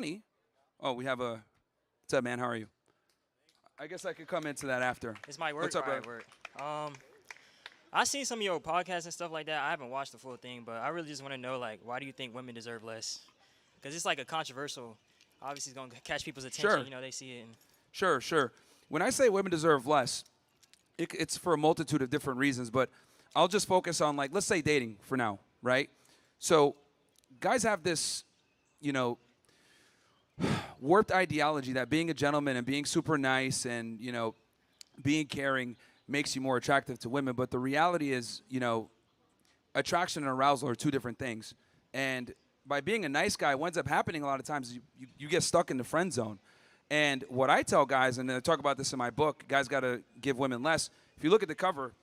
money. Oh, we have a. What's up, man? How are you? I guess I could come into that after. It's my work. What's up, All right, bro? work. I seen some of your podcasts and stuff like that. I haven't watched the full thing, but I really just want to know, like, why do you think women deserve less? Because it's like a controversial. Obviously, it's gonna catch people's attention. Sure. You know, they see it. And Sure, sure. When I say women deserve less, it's for a multitude of different reasons, but I'll just focus on, like, let's say dating for now, right? So guys have this, you know, warped ideology that being a gentleman and being super nice and, being caring makes you more attractive to women. But the reality is, attraction and arousal are two different things. And by being a nice guy, what ends up happening a lot of times is you get stuck in the friend zone. And what I tell guys, and I talk about this in my book, guys got to give women less. If you look at the cover,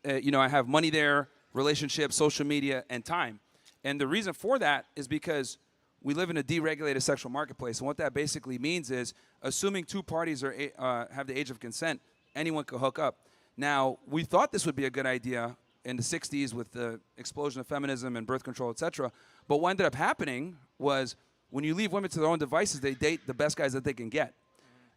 I have money there, relationships, social media, and time. And the reason for that is because we live in a deregulated sexual marketplace. And what that basically means is, assuming two parties have the age of consent, anyone can hook up. Now, we thought this would be a good idea in the 60s with the explosion of feminism and birth control, et cetera. But what ended up happening was when you leave women to their own devices, they date the best guys that they can get.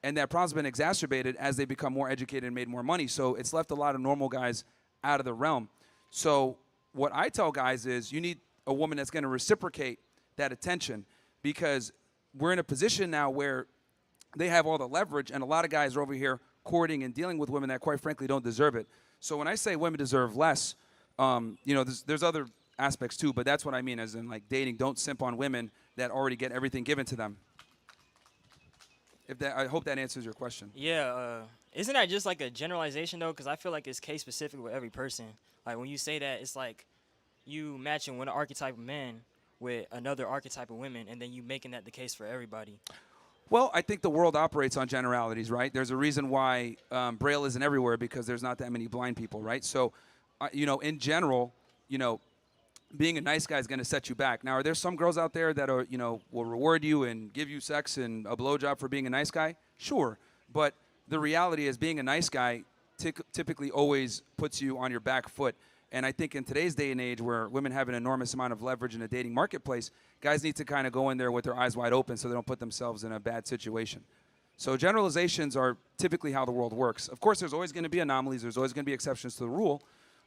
And that problem's been exacerbated as they become more educated and made more money. So it's left a lot of normal guys out of the realm. So what I tell guys is you need a woman that's going to reciprocate that attention, because we're in a position now where they have all the leverage, and a lot of guys are over here courting and dealing with women that, quite frankly, don't deserve it. So when I say women deserve less, there's other aspects too, but that's what I mean, as in, like, dating. Don't simp on women that already get everything given to them. I hope that answers your question. yeah, isn't that just like a generalization though? Because I feel like it's case specific with every person. Like when you say that, it's like you matching one archetype of men with another archetype of women, and then you making that the case for everybody. Well, I think the world operates on generalities, right? There's a reason why Braille isn't everywhere, because there's not that many blind people, right? So, in general, being a nice guy is going to set you back. Now, are there some girls out there that are, will reward you and give you sex and a blowjob for being a nice guy? Sure. But the reality is, being a nice guy typically always puts you on your back foot. And I think in today's day and age, where women have an enormous amount of leverage in the dating marketplace, guys need to kind of go in there with their eyes wide open so they don't put themselves in a bad situation. So generalizations are typically how the world works. Of course, there's always going to be anomalies. There's always going to be exceptions to the rule.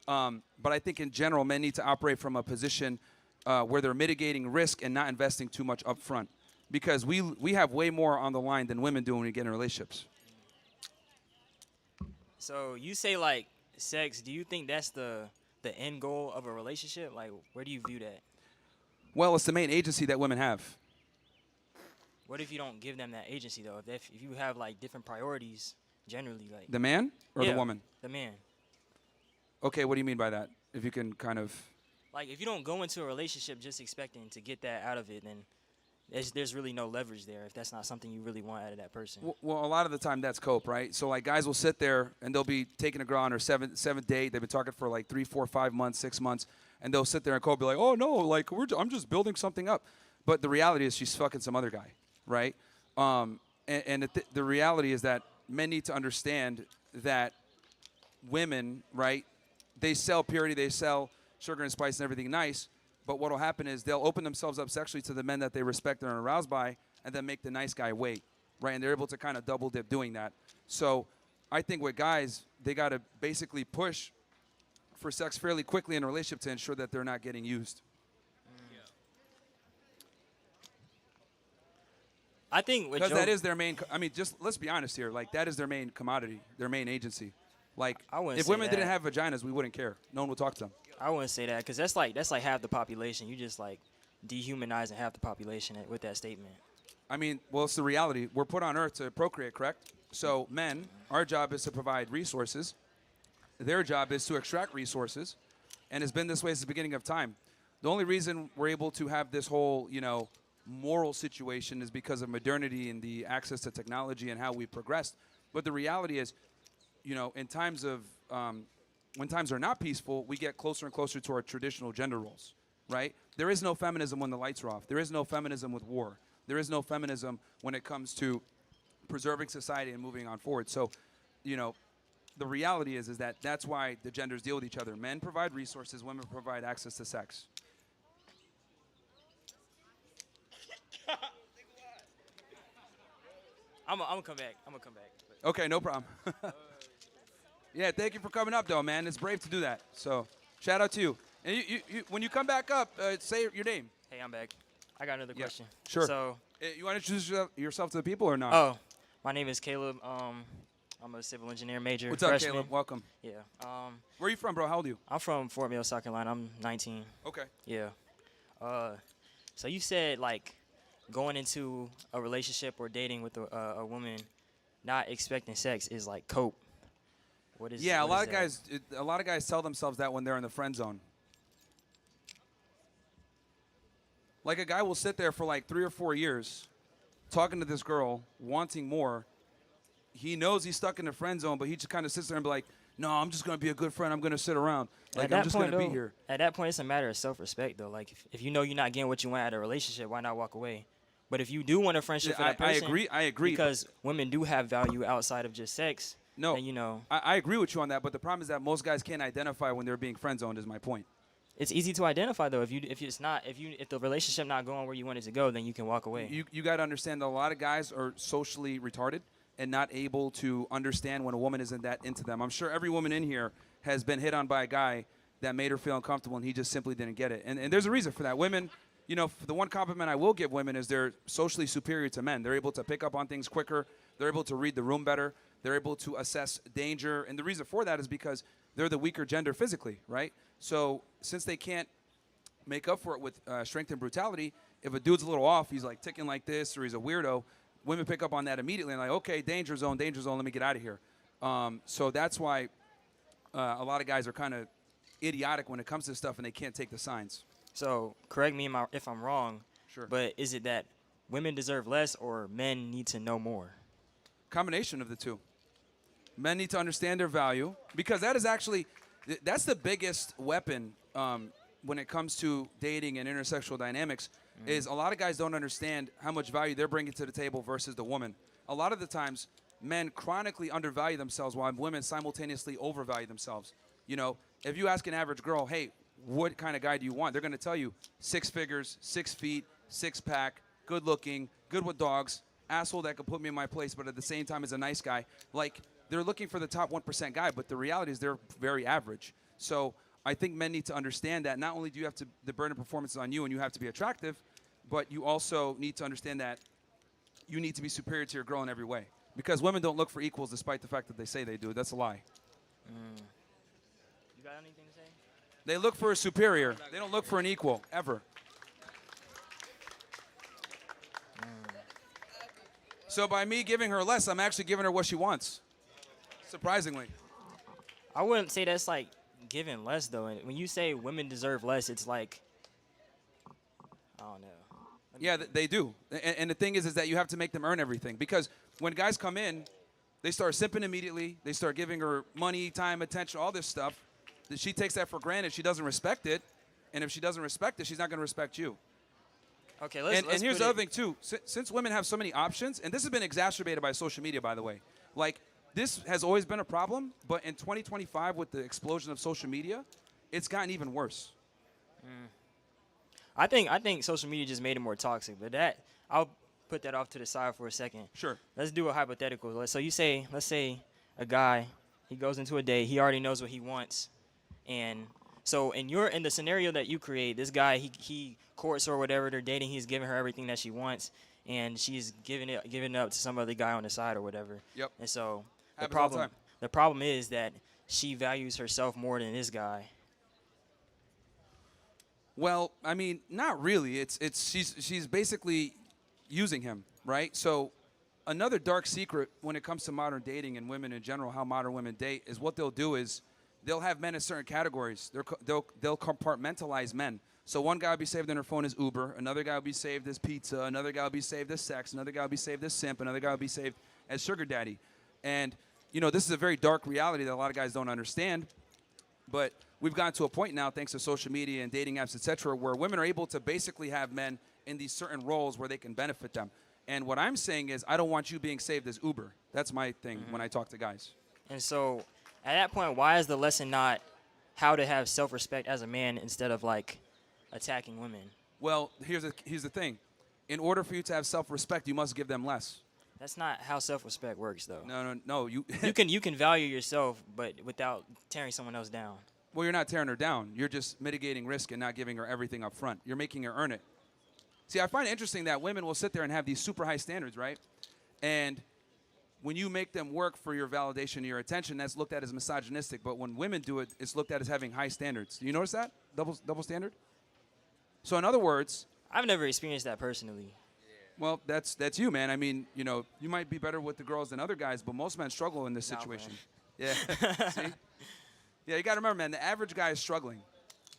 But I think in general, men need to operate from a position where they're mitigating risk and not investing too much up front, because we have way more on the line than women do when we get in relationships. So you say, like, sex. Do you think that's the end goal of a relationship? Like, where do you view that? Well, it's the main agency that women have. What if you don't give them that agency though? If you have like different priorities, generally, like The man or yeah, the woman? the man. Okay, what do you mean by that? If you can kind of... Like, if you don't go into a relationship just expecting to get that out of it, then there's really no leverage there if that's not something you really want out of that person. Well, a lot of the time that's cope, right? So, like, guys will sit there and they'll be taking a girl on her seventh date. They've been talking for like 3, 4, 5 months, 6 months, and they'll sit there and cope, be like, "Oh no, like I'm just building something up," but the reality is she's fucking some other guy, right? And the reality is that men need to understand that women, right? They sell purity, they sell sugar and spice and everything nice. But what will happen is they'll open themselves up sexually to the men that they respect and are aroused by, and then make the nice guy wait, right? And they're able to kind of double dip doing that. So I think with guys, they got to basically push for sex fairly quickly in a relationship to ensure that they're not getting used. I think because that is their main. I mean, just let's be honest here. Like, that is their main commodity, their main agency. Like, if women didn't have vaginas, we wouldn't care. No one would talk to them. I wouldn't say that, because that's like half the population. You just like dehumanizing half the population with that statement. I mean, well, it's the reality. We're put on Earth to procreate, correct? So men, our job is to provide resources. Their job is to extract resources, and it's been this way since the beginning of time. The only reason we're able to have this whole, moral situation is because of modernity and the access to technology and how we've progressed. But the reality is, in times of when times are not peaceful, we get closer and closer to our traditional gender roles, right? There is no feminism when the lights are off. There is no feminism with war. There is no feminism when it comes to preserving society and moving on forward. So, the reality is that that's why the genders deal with each other. Men provide resources, women provide access to sex. I'm gonna come back. I'm gonna come back. Okay, no problem. Yeah, thank you for coming up, though, man. It's brave to do that. So, shout out to you. And you when you come back up, say your name. Hey, I'm back. I got another question. Sure. So, You want to introduce yourself to the people or not? oh, my name is Caleb. I'm a civil engineer major. What's up, freshman. Caleb? Welcome. Yeah. Where are you from, bro? How old are you? I'm from Fort Mill, South Carolina. I'm 19. Okay. Yeah. So you said like going into a relationship or dating with a woman, not expecting sex is like cope. What is? Yeah, what is a lot of guys tell themselves that when they're in the friend zone. Like a guy will sit there for like 3 or 4 years, talking to this girl, wanting more. He knows he's stuck in the friend zone, but he just kind of sits there and be like, "No, I'm just gonna be a good friend. I'm gonna sit around. Like I'm just gonna be here." At that point, it's a matter of self-respect, though. Like if you know you're not getting what you want out of a relationship, why not walk away? But if you do want a friendship for that person, I agree. Because women do have value outside of just sex. No, then, you know, I agree with you on that. But the problem is that most guys can't identify when they're being friend zoned. Is my point. it's easy to identify though. If the relationship not going where you want it to go, then you can walk away. You got to understand that a lot of guys are socially retarded and not able to understand when a woman isn't that into them. I'm sure every woman in here has been hit on by a guy that made her feel uncomfortable and he just simply didn't get it. And there's a reason for that. Women, you know, the one compliment I will give women is they're socially superior to men. They're able to pick up on things quicker. They're able to read the room better. They're able to assess danger. And the reason for that is because they're the weaker gender physically, right? So since they can't make up for it with strength and brutality, if a dude's a little off, he's like ticking like this or he's a weirdo, women pick up on that immediately and like, okay, danger zone, let me get out of here. So that's why a lot of guys are kind of idiotic when it comes to this stuff and they can't take the signs. So correct me if I'm wrong. Sure. But is it that women deserve less or men need to know more? Combination of the two. Men need to understand their value because that is actually, that's the biggest weapon when it comes to dating and intersexual dynamics is a lot of guys don't understand how much value they're bringing to the table versus the woman. A lot of the times, men chronically undervalue themselves while women simultaneously overvalue themselves. You know, if you ask an average girl, hey, what kind of guy do you want? They're going to tell you 6 figures, 6 feet, 6-pack, good looking, good with dogs, asshole that could put me in my place, but at the same time is a nice guy. Like, they're looking for the top 1% guy, but the reality is they're very average. So I think men need to understand that not only do you have to, the burden of performance is on you and you have to be attractive, but you also need to understand that you need to be superior to your girl in every way. Because women don't look for equals despite the fact that they say they do. That's a lie. You got anything to say? They look for a superior. They don't look for an equal, ever. So by me giving her less, I'm actually giving her what she wants. Surprisingly. I wouldn't say that's like giving less though. And when you say women deserve less, it's like, I don't know. Yeah, they do. And the thing is that you have to make them earn everything. Because when guys come in, they start simping immediately. They start giving her money, time, attention, all this stuff. She takes that for granted. She doesn't respect it. And if she doesn't respect it, she's not going to respect you. Okay, let's and here's the other thing, too. Since women have so many options, and this has been exacerbated by social media, by the way. Like, this has always been a problem, but in 2025, with the explosion of social media, it's gotten even worse. I think social media just made it more toxic, but I'll put that off to the side for a second. Sure. Let's do a hypothetical. So let's say a guy, he goes into a date, he already knows what he wants, and so in the scenario that you create, this guy he courts her or whatever, they're dating, he's giving her everything that she wants, and she's giving it up to some other guy on the side or whatever. Yep. And so Happens all the time. the problem is that she values herself more than this guy. Well, I mean, not really. She's basically using him, right? So another dark secret when it comes to modern dating and women in general, how modern women date, is what they'll do is they'll have men in certain categories. They'll compartmentalize men. So one guy will be saved on her phone as Uber. Another guy will be saved as pizza. Another guy will be saved as sex. Another guy will be saved as simp. Another guy will be saved as sugar daddy. And, you know, this is a very dark reality that a lot of guys don't understand. But we've gotten to a point now, thanks to social media and dating apps, et cetera, where women are able to basically have men in these certain roles where they can benefit them. And what I'm saying is I don't want you being saved as Uber. That's my thing when I talk to guys. And so at that point, why is the lesson not how to have self-respect as a man instead of, like, attacking women? Well, here's the thing. In order for you to have self-respect, you must give them less. That's not how self-respect works, though. No. You You can value yourself, but without tearing someone else down. well, you're not tearing her down. You're just mitigating risk and not giving her everything up front. You're making her earn it. See, I find it interesting that women will sit there and have these super high standards, right? And when you make them work for your validation and your attention, that's looked at as misogynistic. But when women do it, it's looked at as having high standards. Do you notice that? Double standard? So in other words, I've never experienced that personally. well, that's you, man. I mean, you might be better with the girls than other guys, but most men struggle in this Nah, situation. man. Yeah. See? Yeah, you got to remember, man, the average guy is struggling.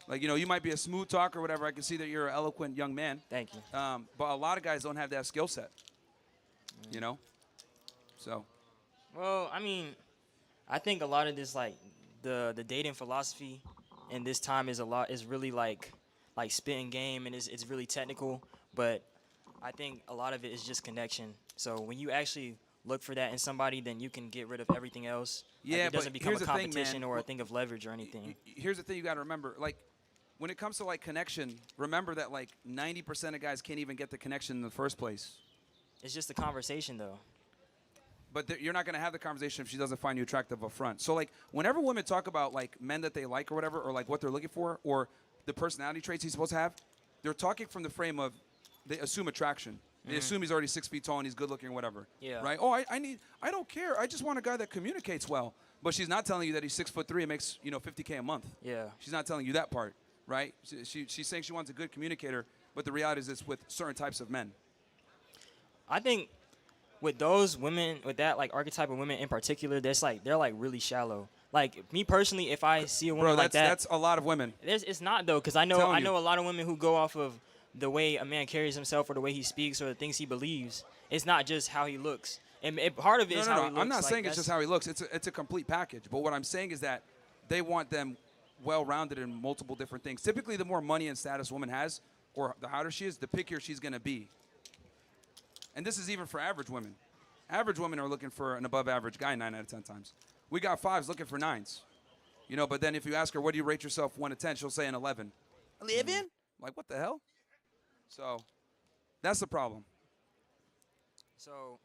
Like, you might be a smooth talker or whatever. I can see that you're an eloquent young man. Thank you. But a lot of guys don't have that skill set, So, Well, I mean, I think a lot of this, like, the dating philosophy in this time is really like spitting game, and it's really technical. But I think a lot of it is just connection. So when you actually look for that in somebody, then you can get rid of everything else. Yeah, like, it doesn't but become a here's the thing, competition man. or a thing of leverage or anything. Here's the thing you got to remember. Like, when it comes to, like, connection, remember that, like, 90% of guys can't even get the connection in the first place. It's just a conversation, though. But you're not going to have the conversation if she doesn't find you attractive up front. So, like, whenever women talk about, like, men that they like or whatever, or, like, what they're looking for, or the personality traits he's supposed to have, they're talking from the frame of they assume attraction. They assume he's already 6 feet tall and he's good looking or whatever. Yeah. Right? Oh, I don't care. I just want a guy that communicates well. But she's not telling you that he's 6'3" and makes, $50K a month. Yeah. She's not telling you that part, right? She's saying she wants a good communicator, but the reality is it's with certain types of men. I think with those women, with that like archetype of women in particular, they're like really shallow. Like me personally, if I see a woman like that, that's a lot of women. it's not though, because I know Telling you. a lot of women who go off of the way a man carries himself or the way he speaks or the things he believes. It's not just how he looks. And part of it is how he looks. I'm not like, saying it's just how he looks. It's a complete package. But what I'm saying is that they want them well-rounded in multiple different things. Typically, the more money and status a woman has, or the hotter she is, the pickier she's going to be. And this is even for average women. Average women are looking for an above-average guy 9 out of 10 times. We got 5s looking for 9s. But then if you ask her, what do you rate yourself 1 to 10, she'll say an 11. 11? Like, what the hell? So that's the problem. So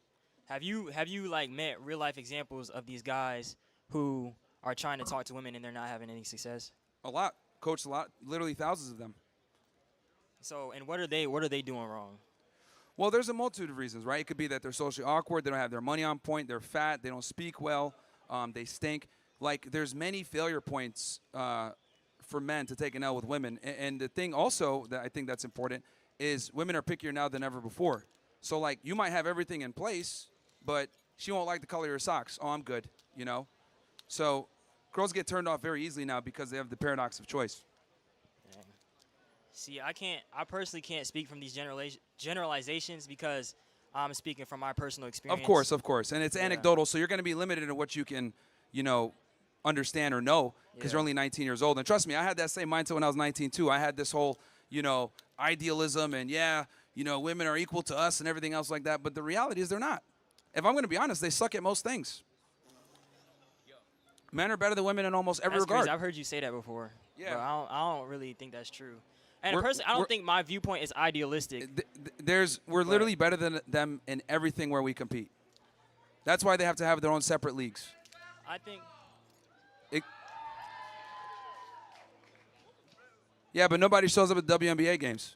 have you like met real life examples of these guys who are trying to talk to women and they're not having any success? A lot. Coached a lot. Literally thousands of them. So, and what are they doing wrong? Well, there's a multitude of reasons, right? It could be that they're socially awkward, they don't have their money on point, they're fat, they don't speak well, they stink. Like, there's many failure points for men to take an L with women. And the thing also that I think that's important is women are pickier now than ever before. So, like, you might have everything in place, but she won't like the color of your socks. Oh, I'm good, So girls get turned off very easily now because they have the paradox of choice. Dang. See, I personally can't speak from these generalizations because I'm speaking from my personal experience. Of course. And it's anecdotal, so you're going to be limited in what you can, understand or know because you're only 19 years old. And trust me, I had that same mindset when I was 19 too. I had this whole, idealism and women are equal to us and everything else like that. But the reality is they're not. If I'm going to be honest, they suck at most things. Men are better than women in almost every regard. Crazy. I've heard you say that before. Yeah. But I don't really think that's true. And personally, I don't think my viewpoint is idealistic. We're literally better than them in everything where we compete. That's why they have to have their own separate leagues. I think. Yeah, but nobody shows up at WNBA games.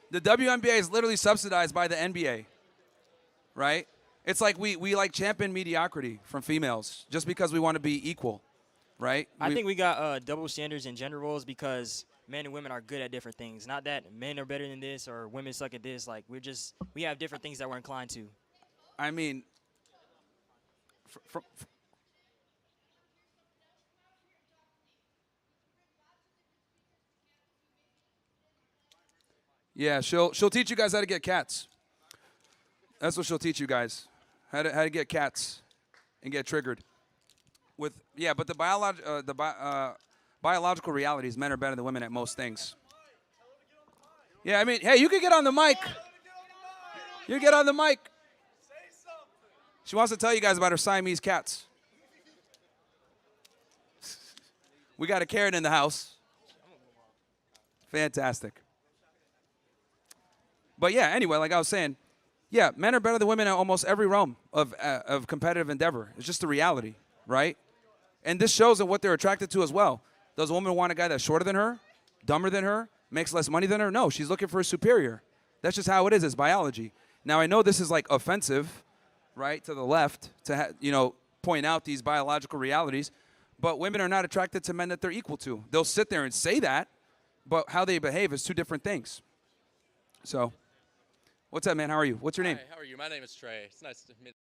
The WNBA is literally subsidized by the NBA, right? It's like we like champion mediocrity from females just because we want to be equal, right? I think we got double standards in gender roles because men and women are good at different things. Not that men are better than this or women suck at this. Like, we have different things that we're inclined to. I mean, yeah, she'll teach you guys how to get cats. That's what she'll teach you guys, how to get cats and get triggered. But the biological reality is men are better than women at most things. Yeah, I mean, hey, you can get on the mic. You get on the mic. She wants to tell you guys about her Siamese cats. We got a Karen in the house. Fantastic. But yeah, anyway, like I was saying, yeah, men are better than women in almost every realm of competitive endeavor. It's just the reality, right? And this shows them what they're attracted to as well. Does a woman want a guy that's shorter than her, dumber than her, makes less money than her? No, she's looking for a superior. That's just how it is. It's biology. Now, I know this is like offensive, right, to the left to, point out these biological realities, but women are not attracted to men that they're equal to. They'll sit there and say that, but how they behave is two different things. So, what's up, man? How are you? What's your name? Hi, how are you? My name is Trey. It's nice to meet